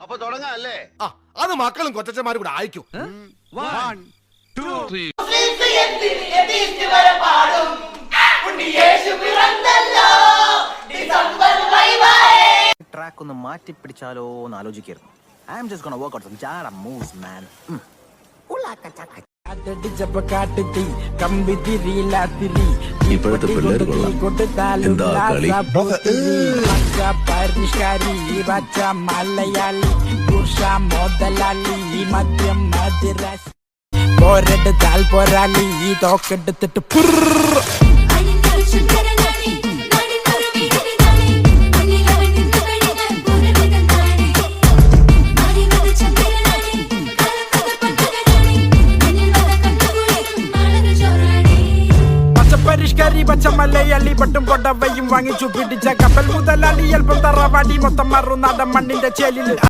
അപ്പൊ തുടങ്ങാല്ലേ? അത് മക്കളും കൊച്ചന്മാരും കൂടെ അയക്കും. 1, 2, 3. ട്രാക്ക് ഒന്ന് മാറ്റി പിടിച്ചാലോ എന്ന് ആലോചിക്കായിരുന്നു. I am just gonna work out some ജാഡ മൂവ്സ് മാൻ. ഇപ്പോഴത്തെ പിള്ളേർ എന്താ കളി? മലയാളി പുരുഷ മുതലാളി മദ്യം മദിരാശി പോരെടുത്താൽ പോരാളി തോക്കെടുത്തിട്ട് പരിഷ്കാരി പച്ച മലയാളി പട്ടും പൊടവയും വാങ്ങിച്ചു പിടിച്ച കപ്പൽ മുതലാളി അല്പം തറവാടി മൊത്തം മറുനാടൻ മണ്ണിന്റെ ചേലിൽ